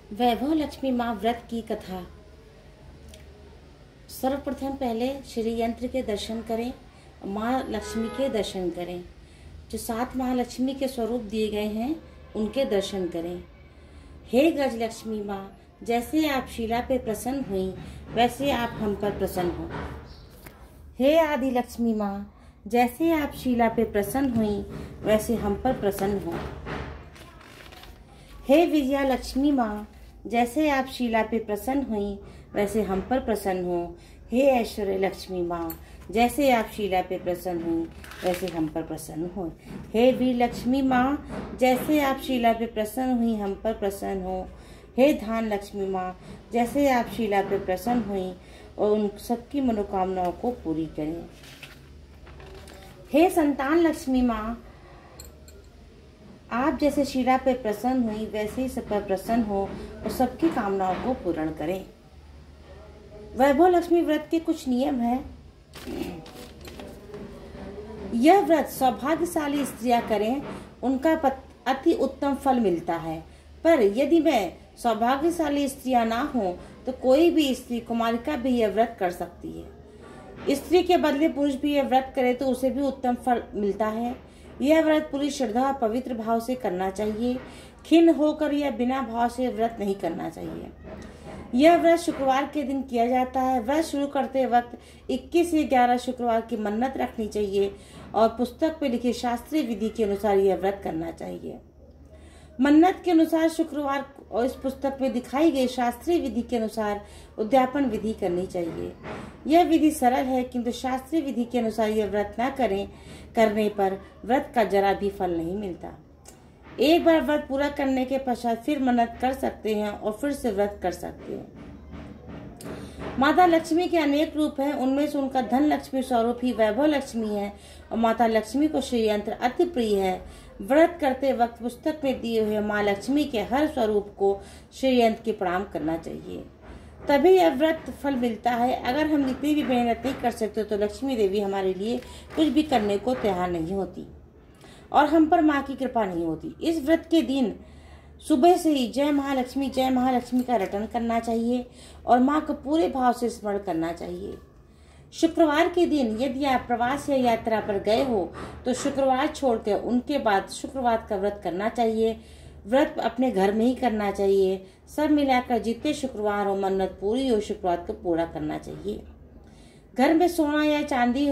वैभव लक्ष्मी माँ व्रत की कथा। सर्वप्रथम पहले श्री यंत्र के दर्शन करें, माँ लक्ष्मी के दर्शन करें। जो 7 महालक्ष्मी के स्वरूप दिए गए हैं उनके दर्शन करें। हे गज लक्ष्मी माँ, जैसे आप शीला पे प्रसन्न हुई वैसे आप हम पर प्रसन्न हो। हे आदि लक्ष्मी माँ, जैसे आप शीला पे प्रसन्न हुई वैसे हम पर प्रसन्न हो। हे विजया लक्ष्मी माँ, जैसे आप शीला पे प्रसन्न हुई वैसे हम पर प्रसन्न हो। हे ऐश्वर्य लक्ष्मी माँ, जैसे आप शीला पे प्रसन्न हुई वैसे हम पर प्रसन्न हो। हे वीर लक्ष्मी माँ, जैसे आप शीला पे प्रसन्न हुई हम पर प्रसन्न हो। हे धान लक्ष्मी माँ, जैसे आप शीला पे प्रसन्न हुई और उन सबकी मनोकामनाओं को पूरी करें। हे संतान लक्ष्मी माँ, आप जैसे शीला पे प्रसन्न हुई वैसे ही सब पर प्रसन्न हो और सबकी कामनाओं को पूर्ण करें। वैभव लक्ष्मी व्रत के कुछ नियम हैं। यह व्रत सौभाग्यशाली स्त्रियां करें, उनका अति उत्तम फल मिलता है। पर यदि मैं सौभाग्यशाली स्त्रियां ना हो तो कोई भी स्त्री कुमारिका भी यह व्रत कर सकती है। स्त्री के बदले पुरुष भी यह व्रत करे तो उसे भी उत्तम फल मिलता है। यह व्रत पूरी श्रद्धा और पवित्र भाव से करना चाहिए। खिन्न होकर या बिना भाव से व्रत नहीं करना चाहिए। यह व्रत शुक्रवार के दिन किया जाता है। व्रत शुरू करते वक्त 21 से 11 शुक्रवार की मन्नत रखनी चाहिए और पुस्तक में लिखी शास्त्रीय विधि के अनुसार यह व्रत करना चाहिए। मन्नत के अनुसार शुक्रवार और इस पुस्तक में दिखाई गई शास्त्रीय विधि के अनुसार उद्यापन विधि करनी चाहिए। यह विधि सरल है, किंतु शास्त्रीय विधि के अनुसार यह व्रत न करने पर व्रत का जरा भी फल नहीं मिलता। एक बार व्रत पूरा करने के पश्चात फिर मन्नत कर सकते हैं और फिर से व्रत कर सकते हैं। माता लक्ष्मी के अनेक रूप हैं, उनमें से उनका धन लक्ष्मी स्वरूप ही वैभव लक्ष्मी है और माता लक्ष्मी को श्री यंत्र अति प्रिय है। व्रत करते वक्त पुस्तक में दिए हुए माँ लक्ष्मी के हर स्वरूप को श्री यंत्र के प्रणाम करना चाहिए, तभी यह व्रत फल मिलता है। अगर हम जितनी भी मेहनत नहीं कर सकते तो लक्ष्मी देवी हमारे लिए कुछ भी करने को तैयार नहीं होती और हम पर माँ की कृपा नहीं होती। इस व्रत के दिन सुबह से ही जय महालक्ष्मी का रटन करना चाहिए और माँ को पूरे भाव से स्मरण करना चाहिए। शुक्रवार के दिन यदि आप प्रवास या यात्रा पर गए हो तो शुक्रवार छोड़कर उनके बाद शुक्रवार का व्रत करना चाहिए। व्रत अपने घर में ही करना चाहिए। सब मिलाकर जितने शुक्रवार हो मन्नत पूरी हो शुक्रवार को पूरा करना चाहिए। घर में सोना या चांदी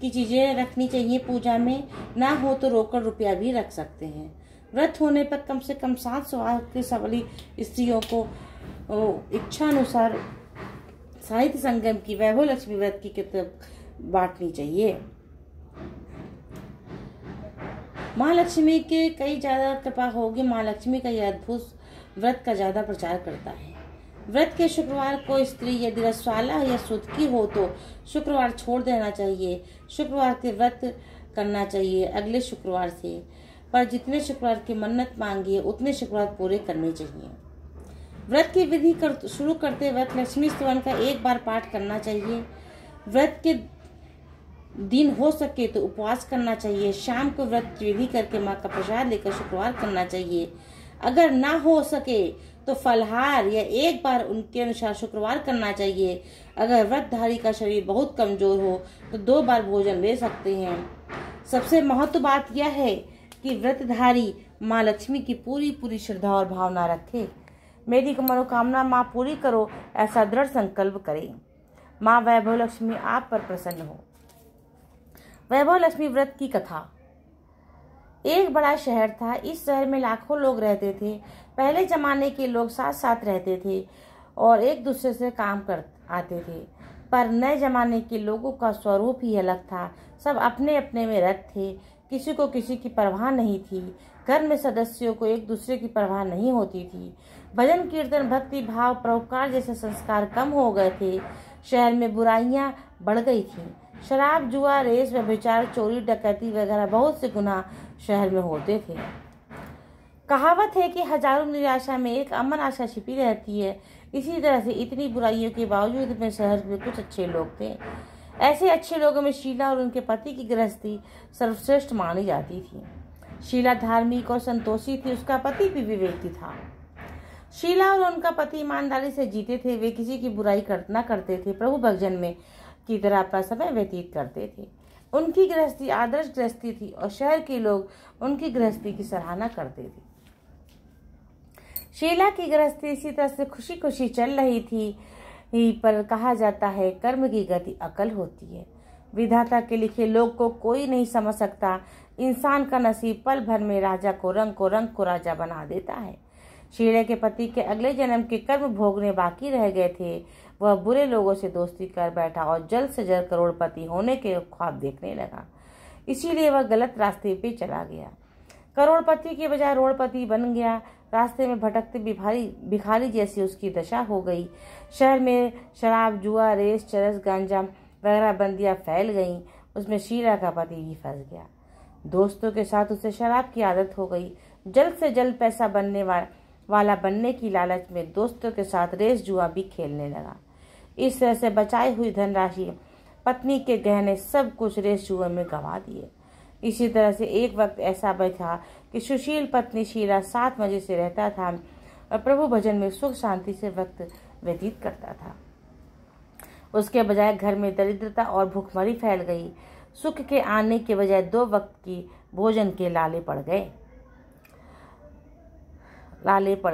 की चीजें रखनी चाहिए। पूजा में ना हो तो रोकड़ रुपया भी रख सकते हैं। व्रत होने पर कम से कम 7 सौभाग्य वाली स्त्रियों को इच्छा अनुसार साहित्य संगम की वैभव लक्ष्मी व्रत की किताब बांटनी चाहिए। माँ लक्ष्मी के कई ज्यादा कृपा होगी। माँ लक्ष्मी का यह अद्भुत व्रत का ज्यादा प्रचार करता है। व्रत के शुक्रवार को स्त्री यदि रसवाला या सुतकी हो तो शुक्रवार छोड़ देना चाहिए। शुक्रवार के व्रत करना चाहिए अगले शुक्रवार से, पर जितने शुक्रवार की मन्नत मांगी है उतने शुक्रवार पूरे करने चाहिए। व्रत की विधि शुरू करते वक्त लक्ष्मी स्तवन का एक बार पाठ करना चाहिए। व्रत के दिन हो सके तो उपवास करना चाहिए। शाम को व्रत विधि करके माँ का प्रसाद लेकर शुक्रवार करना चाहिए। अगर ना हो सके तो फलहार या एक बार उनके अनुसार शुक्रवार करना चाहिए। अगर व्रतधारी का शरीर बहुत कमजोर हो तो 2 बार भोजन ले सकते हैं। सबसे महत्व बात यह है कि व्रतधारी माँ लक्ष्मी की पूरी श्रद्धा और भावना रखे। मेरी मनोकामना माँ पूरी करो, ऐसा दृढ़ संकल्प करें। माँ वैभव लक्ष्मी आप पर प्रसन्न हो। वैभव लक्ष्मी व्रत की कथा। एक बड़ा शहर था। इस शहर में लाखों लोग रहते थे। पहले जमाने के लोग साथ साथ रहते थे और एक दूसरे से काम कर आते थे, पर नए जमाने के लोगों का स्वरूप ही अलग था। सब अपने अपने में रत थे, किसी को किसी की परवाह नहीं थी। घर में सदस्यों को एक दूसरे की परवाह नहीं होती थी। भजन कीर्तन भक्ति भाव परोपकार जैसे संस्कार कम हो गए थे। शहर में बुराइयां बढ़ गई थी। शराब जुआ रेस व्यभिचार चोरी डकैती वगैरह बहुत से गुनाह शहर में होते थे। कहावत है कि हजारों निराशा में एक अमन आशा छिपी रहती है। इसी तरह से इतनी बुराइयों के बावजूद में शहर में कुछ अच्छे लोग थे। ऐसे अच्छे लोगों में शीला और उनके पति की गृहस्थी सर्वश्रेष्ठ मानी जाती थी। शीला धार्मिक और संतोषी थी, उसका पति भी विवेकी था। शीला और उनका पति ईमानदारी से जीते थे। वे किसी की बुराई न करते थे, प्रभु भजन में की तरह अपना समय व्यतीत करते थे। उनकी गृहस्थी आदर्श गृहस्थी थी और शहर के लोग उनकी गृहस्थी की सराहना करते थे। शीला की गृहस्थी इसी तरह से खुशी खुशी चल रही थी, पर कहा जाता है कर्म की गति अकल होती है। विधाता के लिखे लोग को कोई नहीं समझ सकता। इंसान का नसीब पल भर में राजा को रंग को राजा बना देता है। शीला के पति के अगले जन्म के कर्म भोगने बाकी रह गए थे। वह बुरे लोगों से दोस्ती कर बैठा और जल्द से जल्द करोड़पति होने के ख्वाब देखने लगा। इसीलिए वह गलत रास्ते पे चला गया। करोड़पति के बजाय रोड़पति बन गया। रास्ते में भटकते भिखारी जैसी उसकी दशा हो गई। शहर में शराब, जुआ, रेस, चरस, गांजा वगैरह बंदियां फैल गईं। उसमें शीला का पति भी फंस गया। दोस्तों के साथ उसे शराब की आदत हो गई। जल्द से जल्द पैसा वाला बनने की लालच में दोस्तों के साथ रेस जुआ भी खेलने लगा। इस तरह से बचाई हुई धनराशि, पत्नी के गहने, सब कुछ रेस जुए में गंवा दिए। इसी तरह से एक वक्त ऐसा भी था कि सुशील पत्नी शीला 7 मजे से रहता था और प्रभु भजन में सुख शांति से वक्त व्यतीत करता था। उसके बजाय घर में दरिद्रता और भूखमरी फैल गई। सुख के आने के बजाय 2 वक्त की भोजन के लाले पड़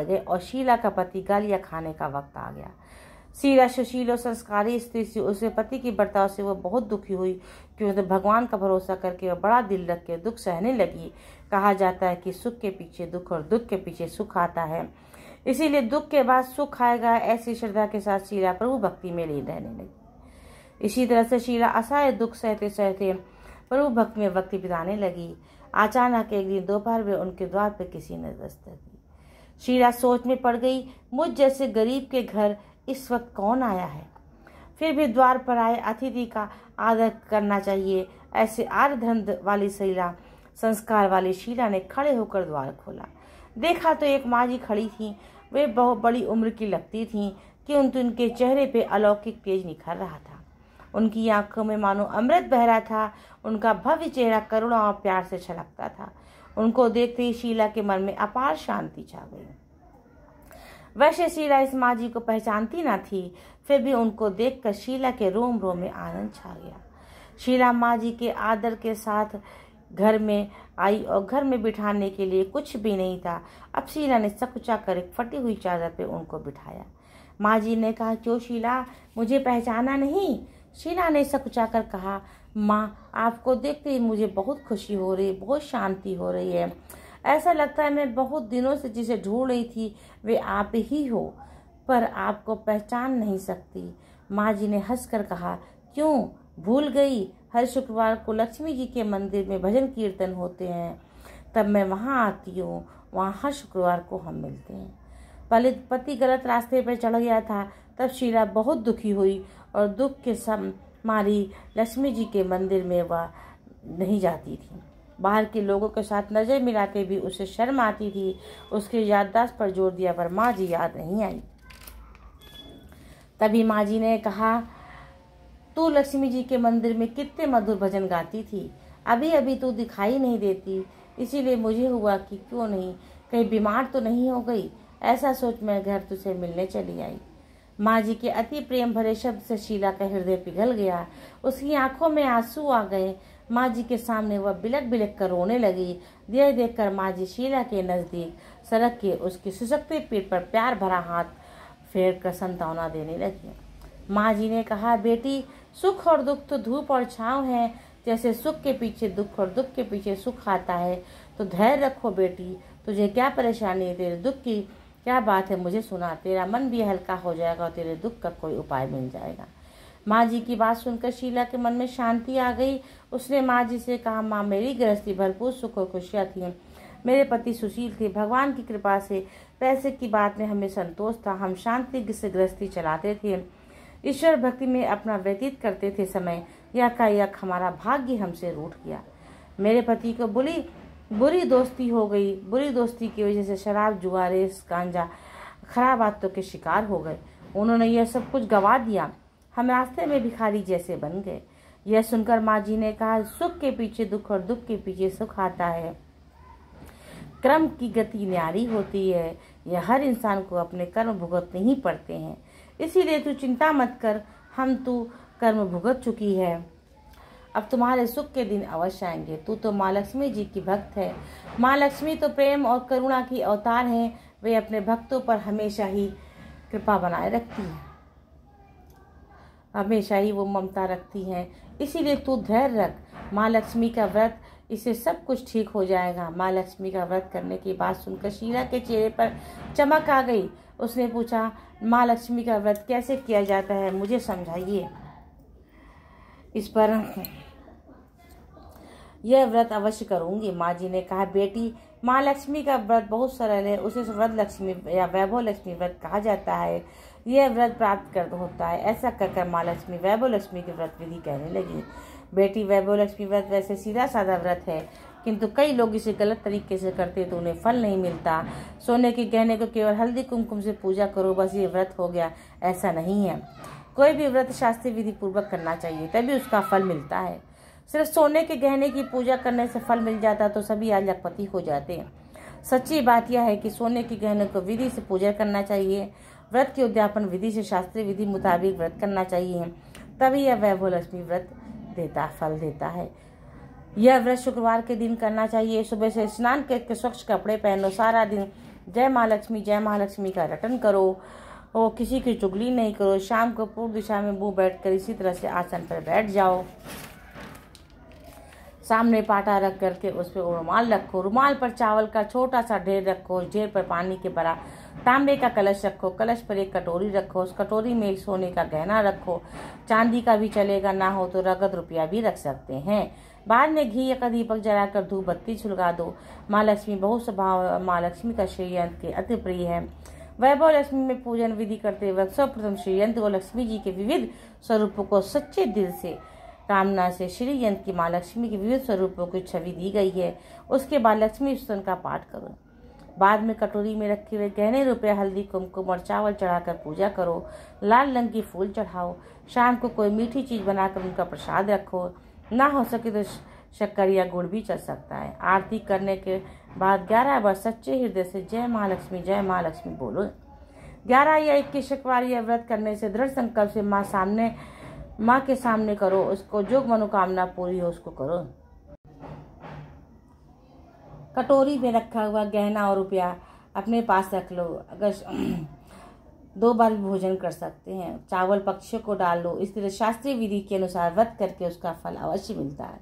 गए और शीला का पति गालियां खाने का वक्त आ गया। शीला सुशील और संस्कारी स्त्री से उसके पति की बर्ताव से वह बहुत दुखी हुई, क्योंकि भगवान का भरोसा करके वह बड़ा दिल रख के दुख सहने लगी। कहा जाता है कि सुख के पीछे दुख और दुख के पीछे सुख आता है, इसीलिए दुख के बाद सुख आएगा। ऐसी श्रद्धा के साथ शीला प्रभु भक्ति में लीन रहने लगी। इसी तरह से शीला असहाय दुख सहते सहते प्रभु भक्ति में वक्त बिताने लगी। अचानक एक दिन दोपहर में उनके द्वार पर किसी ने दस्तक दी। शीला सोच में पड़ गई, मुझ जैसे गरीब के घर इस वक्त कौन आया है? फिर भी द्वार पर आए अतिथि का आदर करना चाहिए। ऐसे आर्य धर्म वाली शीला, संस्कार वाली शीला ने खड़े होकर द्वार खोला। देखा तो एक माँ जी खड़ी थी। वे बहुत बड़ी उम्र की लगती थीं, किंतु उनके चेहरे पे अलौकिक तेज निखर रहा था। उनकी आंखों में मानो अमृत बह रहा था। उनका भव्य चेहरा करुणा और प्यार से छलकता था। उनको देखते ही शीला के मन में अपार शांति छा गई। वैसे शीला इस माँ जी को पहचानती न थी, फिर भी उनको देखकर शीला के रोम रोम में आनंद छा गया। शीला माँ जी के आदर के साथ घर में आई और घर में बिठाने के लिए कुछ भी नहीं था। अब शीला ने सकुचा कर एक फटी हुई चादर पे उनको बिठाया। माँ जी ने कहा, क्यों शीला, मुझे पहचाना नहीं? शीला ने सकुचा कर कहा, माँ, आपको देखते ही मुझे बहुत खुशी हो रही है, बहुत शांति हो रही है। ऐसा लगता है मैं बहुत दिनों से जिसे ढूंढ रही थी वे आप ही हो, पर आपको पहचान नहीं सकती। माँ जी ने हंसकर कहा, क्यों भूल गई? हर शुक्रवार को लक्ष्मी जी के मंदिर में भजन कीर्तन होते हैं, तब मैं वहाँ आती हूँ। वहाँ हर शुक्रवार को हम मिलते हैं। पति गलत रास्ते पर चढ़ गया था, तब शीला बहुत दुखी हुई और दुख के मारी लक्ष्मी जी के मंदिर में वह नहीं जाती थी। बाहर के लोगों के साथ नजर मिलाते भी उसे शर्म आती थी। उसके याददाश्त पर जोर दिया, पर माँ जी याद नहीं आई। तभी माँ जी ने कहा, तू लक्ष्मी जी के मंदिर में कितने मधुर भजन गाती थी, अभी अभी तू दिखाई नहीं देती। इसीलिए मुझे हुआ कि क्यों नहीं, कहीं बीमार तो नहीं हो गई। ऐसा सोच मैं घर तुझसे मिलने चली आई। माँ जी के अति प्रेम भरे शब्द से शीला का हृदय पिघल गया। उसकी आंखों में आंसू आ गए। माँ जी के सामने वह बिलक बिलक कर रोने लगी। देख देख कर माँ जी शीला के नजदीक सरक के उसकी सुसकते पीठ पर प्यार भरा हाथ फेर कर संतावना देने लगी। माँ जी ने कहा, बेटी, सुख और दुख तो धूप और छांव है। जैसे सुख के पीछे दुख और दुख के पीछे सुख आता है, तो धैर्य रखो बेटी। तुझे क्या परेशानी है? तेरे दुख की क्या बात है, मुझे सुना। तेरा मन भी हल्का हो जाएगा और तेरे दुख का कोई उपाय मिल जाएगा। माँ जी की बात सुनकर शीला के मन में शांति आ गई। उसने माँ जी से कहा, माँ, मेरी गृहस्थी भरपूर सुख और खुशियाँ थी। मेरे पति सुशील थे। भगवान की कृपा से पैसे की बात में हमें संतोष था। हम शांति से गृहस्थी चलाते थे, ईश्वर भक्ति में अपना व्यतीत करते थे। समय यकायक हमारा भाग्य हमसे रूठ गया। मेरे पति को बुरी दोस्ती हो गई। बुरी दोस्ती की वजह से शराब, जुआ, रेस, गांजा, खराब आदतों के शिकार हो गए। उन्होंने यह सब कुछ गंवा दिया। हम रास्ते में भिखारी जैसे बन गए। यह सुनकर माँ जी ने कहा, सुख के पीछे दुख और दुख के पीछे सुख आता है। कर्म की गति न्यारी होती है। यह हर इंसान को अपने कर्म भुगतने ही पड़ते हैं। इसीलिए तू चिंता मत कर, हम तू कर्म भुगत चुकी है। अब तुम्हारे सुख के दिन अवश्य आएंगे। तू तो माँ लक्ष्मी जी की भक्त है। माँ लक्ष्मी तो प्रेम और करुणा की अवतार है। वे अपने भक्तों पर हमेशा ही कृपा बनाए रखती है, हमेशा ही वो ममता रखती हैं। इसीलिए तू धैर्य रख। माँ लक्ष्मी का व्रत, इससे सब कुछ ठीक हो जाएगा। माँ लक्ष्मी का व्रत करने की बात सुनकर शीला के चेहरे पर चमक आ गई। उसने पूछा, माँ लक्ष्मी का व्रत कैसे किया जाता है, मुझे समझाइए। इस पर यह व्रत अवश्य करूंगी। माँ जी ने कहा, बेटी, माँ लक्ष्मी का व्रत बहुत सरल है। उसे व्रत लक्ष्मी या वैभव लक्ष्मी व्रत कहा जाता है। यह व्रत प्राप्त कर होता है। ऐसा कहकर माँ लक्ष्मी वैभव लक्ष्मी के व्रत विधि कहने लगी। बेटी, वैभव लक्ष्मी व्रत वैसे सीधा साधा व्रत है, किंतु कई लोग इसे गलत तरीके से करते तो उन्हें फल नहीं मिलता। सोने के गहने को केवल हल्दी कुमकुम से पूजा करो, बस ये व्रत हो गया, ऐसा नहीं है। कोई भी व्रत शास्त्रीय विधि पूर्वक करना चाहिए, तभी उसका फल मिलता है। सिर्फ सोने के गहने की पूजा करने से फल मिल जाता तो सभी आज लखपति हो जाते। सच्ची बात यह है कि सोने के गहने को विधि से पूजा करना चाहिए। व्रत के उद्यापन विधि से शास्त्रीय विधि मुताबिक व्रत करना चाहिए, तभी यह वैभव लक्ष्मी व्रत फल देता है। यह व्रत शुक्रवार के दिन करना चाहिए। सुबह से स्नान करके स्वच्छ कपड़े पहनो, सारा दिन जय माँ लक्ष्मी का रटन करो और किसी की चुगली नहीं करो। शाम को पूर्व दिशा में मुंह बैठकर इसी तरह से आसन पर बैठ जाओ। सामने पाटा रख करके उस पर रुमाल रखो। रुमाल पर चावल का छोटा सा ढेर रखो। ढेर पर पानी के भरा तांबे का कलश रखो। कलश पर एक कटोरी रखो। उस कटोरी में एक सोने का गहना रखो। चांदी का भी चलेगा, ना हो तो रगत रुपया भी रख सकते हैं। बाद में घी का दीपक जलाकर धूप बत्ती छुलगा दो। माँ लक्ष्मी बहुत स्वभाव माँ लक्ष्मी का श्रीयंत्र के अति प्रिय है। वैभव लक्ष्मी में पूजन विधि करते वक्त सर्वप्रथम श्रीयंत्र व लक्ष्मी जी के विविध स्वरूपों को सच्चे दिल से कामना से श्री यंत्र की माँ लक्ष्मी के विविध स्वरूपों की छवि दी गई है। उसके बाद लक्ष्मी स्तोत्र का पाठ करो। बाद में कटोरी में रखे हुए गहने रुपये, हल्दी कुमकुम और चावल चढ़ाकर पूजा करो। लाल रंग की फूल चढ़ाओ। शाम को कोई मीठी चीज बनाकर उनका प्रसाद रखो। ना हो सके तो शक्कर या गुड़ भी चल सकता है। आरती करने के बाद 11 बार सच्चे हृदय से जय माँ लक्ष्मी बोलो। 11 या 21 शुक्रवार यह व्रत करने से दृढ़ संकल्प से माँ के सामने करो। उसको जो मनोकामना पूरी हो उसको करो। कटोरी में रखा हुआ गहना और रुपया अपने पास रख लो। अगर 2 बार भी भोजन कर सकते हैं। चावल पक्षियों को डाल लो। इस तरह शास्त्रीय विधि के अनुसार व्रत करके उसका फल अवश्य मिलता है।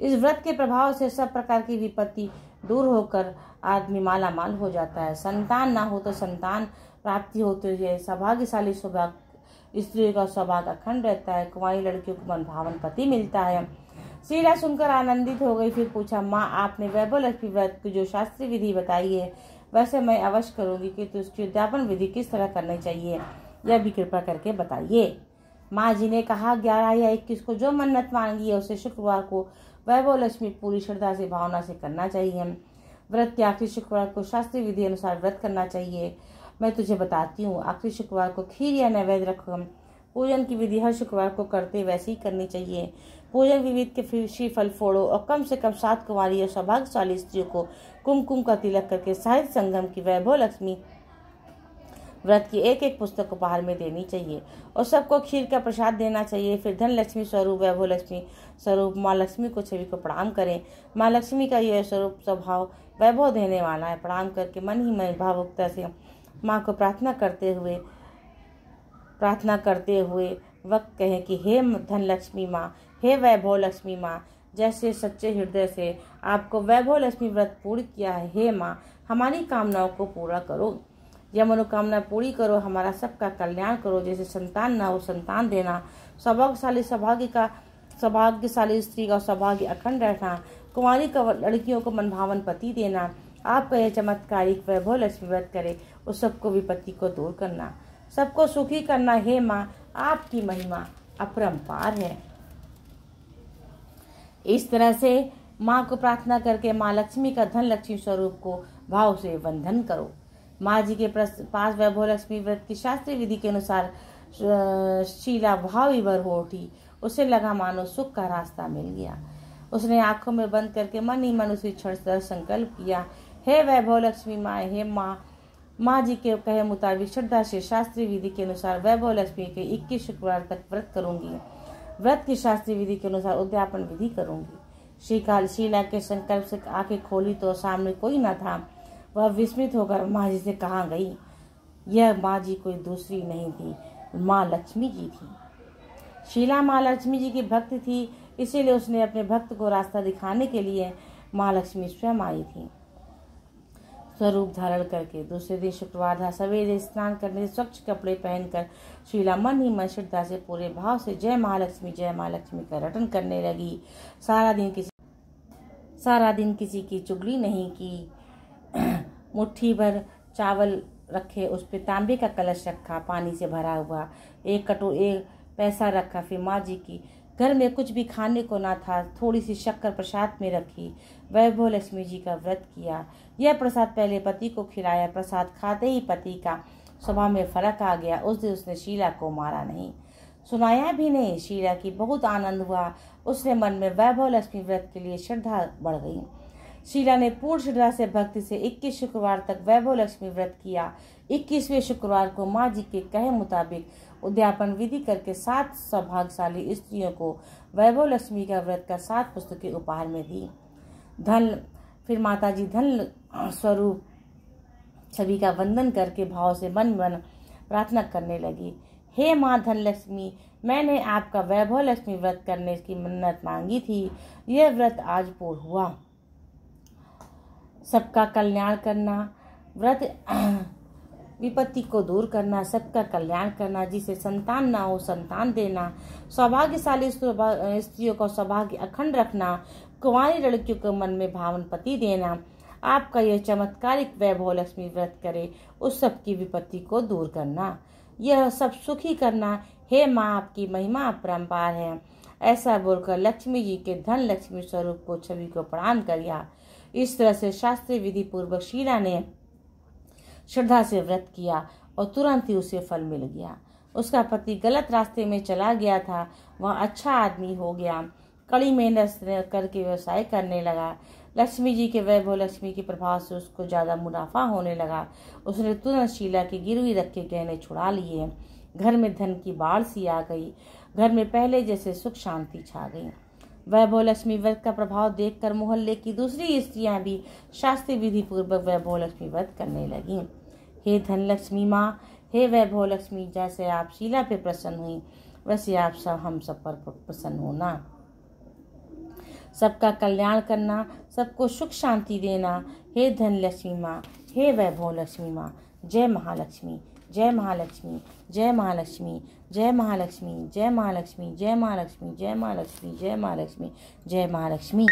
इस व्रत के प्रभाव से सब प्रकार की विपत्ति दूर होकर आदमी माला माल हो जाता है। संतान ना हो तो संतान प्राप्ति होती है। सौभाग्यशाली स्त्रियों का सौभाग्य अखंड रहता है। कुंवारी लड़कियों को मनभावन पति मिलता है। शीला सुनकर आनंदित हो गई। फिर पूछा, माँ, आपने वैभव लक्ष्मी व्रत की जो शास्त्रीय विधि बताई है वैसे मैं अवश्य करूंगी, कि तो उसकी उद्यापन विधि किस तरह करनी चाहिए यह भी कृपा करके बताइए। माँ जी ने कहा, 11 या 21 को जो मन्नत मांगी है उसे शुक्रवार को वैभव लक्ष्मी पूरी श्रद्धा से भावना से करना चाहिए। व्रत के आखिरी शुक्रवार को शास्त्रीय विधि अनुसार व्रत करना चाहिए। मैं तुझे बताती हूँ। आखिरी शुक्रवार को खीर या नैवेद्य रखो। पूजन की विधि हर शुक्रवार को करते वैसे ही करनी चाहिए। पूजन विविध के श्रीफल फोड़ो और कम से कम 7 कुंवारी और सौभाग्यशाली स्त्रियों को कुमकुम का तिलक करके साहित्य संगम की वैभव लक्ष्मी व्रत की एक पुस्तक उपहार में देनी चाहिए और सबको खीर का प्रसाद देना चाहिए। फिर धन लक्ष्मी स्वरूप वैभव लक्ष्मी स्वरूप माँ लक्ष्मी को छवि को प्रणाम करें। माँ लक्ष्मी का यह स्वरूप स्वभाव वैभव देने वाला है। प्रणाम करके मन ही मन भावुकता से माँ को प्रार्थना करते हुए वक्त कहें कि हे धन लक्ष्मी माँ, हे वैभव लक्ष्मी माँ, जैसे सच्चे हृदय से आपको वैभव लक्ष्मी व्रत पूर्ण किया है, हे माँ, हमारी कामनाओं को पूरा करो। यह मनोकामना पूरी करो। हमारा सबका कल्याण करो। जैसे संतान ना हो संतान देना, सौभाग्यशाली स्त्री का सौभाग्य अखंड रहना, कुंवारी लड़कियों को मनभावन पति देना। आपका यह चमत्कारिक वैभव लक्ष्मी व्रत करे उस सबको विपत्ति को दूर करना, सबको सुखी करना। हे माँ, आपकी महिमा अपरंपार है। इस तरह से माँ को प्रार्थना करके माँ लक्ष्मी का धन लक्ष्मी स्वरूप को भाव से वंदन करो। माँ जी के पास वैभव लक्ष्मी व्रत की शास्त्रीय विधि के अनुसार शीला भाव विभोर हो उठी। उसे लगा मानो सुख का रास्ता मिल गया। उसने आंखों में बंद करके मन ही मन उसी क्षण संकल्प किया, हे वैभव लक्ष्मी माँ, हे माँ जी के कहे मुताबिक श्रद्धा से शास्त्रीय विधि के अनुसार वैभव लक्ष्मी के 21 शुक्रवार तक व्रत करूंगी। व्रत की शास्त्रीय विधि के अनुसार उद्यापन विधि करूंगी। शीला के संकल्प से आंखें खोली तो सामने कोई न था। वह विस्मित होकर माँ जी से कहाँ गई। यह माँ जी कोई दूसरी नहीं थी, माँ लक्ष्मी जी थी। शीला माँ लक्ष्मी जी की भक्त थी, इसीलिए उसने अपने भक्त को रास्ता दिखाने के लिए माँ लक्ष्मी स्वयं आई थी। स्वरूप धारण करके दूसरे दिन शुक्रवार था। सवेरे स्नान करने से स्वच्छ कपड़े पहनकर शीला मन ही मन श्रद्धा से पूरे भाव से जय महालक्ष्मी का रटन करने लगी। सारा दिन किसी की चुगली नहीं की। मुट्ठी भर चावल रखे, उस पे तांबे का कलश रखा पानी से भरा हुआ, एक पैसा रखा। फिर माँ जी की घर में कुछ भी खाने को ना था, थोड़ी सी शक्कर प्रसाद में रखी। वैभव लक्ष्मी जी का व्रत किया। यह प्रसाद पहले पति को खिलाया। प्रसाद खाते ही पति का स्वभाव में फर्क आ गया। उस दिन उसने शीला को मारा नहीं, सुनाया भी नहीं। शीला की बहुत आनंद हुआ। उसने मन में वैभव लक्ष्मी व्रत के लिए श्रद्धा बढ़ गई। शीला ने पूर्ण श्रद्धा से भक्ति से 21 शुक्रवार तक वैभव लक्ष्मी व्रत किया। 21वें शुक्रवार को माँ जी के कहे मुताबिक उद्यापन विधि करके 7 सौभाग्यशाली स्त्रियों को वैभव लक्ष्मी का व्रत का 7 पुस्तकें उपहार में दी। फिर माता जी धन स्वरूप छवि का वंदन करके भाव से मन प्रार्थना करने लगी। हे माँ धन लक्ष्मी, मैंने आपका वैभव लक्ष्मी व्रत करने की मन्नत मांगी थी। यह व्रत आज पूर्ण हुआ। सबका कल्याण करना व्रत, विपत्ति को दूर करना, सबका कल्याण करना, जिसे संतान ना हो संतान देना, सौभाग्यशाली स्त्रियों का सौभाग्य अखंड रखना, कुंवारी लड़कियों को मन में भावन पति देना। आपका यह चमत्कारिक वैभव लक्ष्मी व्रत करे, उस सब की विपत्ति को दूर करना, यह सब सुखी करना। हे माँ, आपकी महिमा अपरंपार है। ऐसा बोलकर लक्ष्मी जी के धन लक्ष्मी स्वरूप को छवि को प्रणाम किया। इस तरह से शास्त्रीय विधि पूर्वक शीला ने श्रद्धा से व्रत किया और तुरंत ही उसे फल मिल गया। उसका पति गलत रास्ते में चला गया था, वह अच्छा आदमी हो गया। कड़ी मेहनत करके व्यवसाय करने लगा। लक्ष्मी जी के वैभव लक्ष्मी के प्रभाव से उसको ज्यादा मुनाफा होने लगा। उसने तुरंत शीला की गिरवी रखे गहने छुड़ा लिए। घर में धन की बाढ़ सी आ गई। घर में पहले जैसे सुख शांति छा गई। वैभव लक्ष्मी व्रत का प्रभाव देखकर मोहल्ले की दूसरी स्त्रियां भी शास्त्रीय विधि पूर्वक वैभव लक्ष्मी व्रत करने लगी। हे धन लक्ष्मी माँ, हे वैभव लक्ष्मी, जैसे आप शीला पे प्रसन्न हुई वैसे आप सब हम सब पर प्रसन्न होना। सबका कल्याण करना, सबको सुख शांति देना। हे धन लक्ष्मी माँ, हे वैभव लक्ष्मी माँ, जय महालक्ष्मी, जय महालक्ष्मी, जय महालक्ष्मी, जय महालक्ष्मी, जय महालक्ष्मी, जय महालक्ष्मी, जय महालक्ष्मी, जय महालक्ष्मी, जय महालक्ष्मी।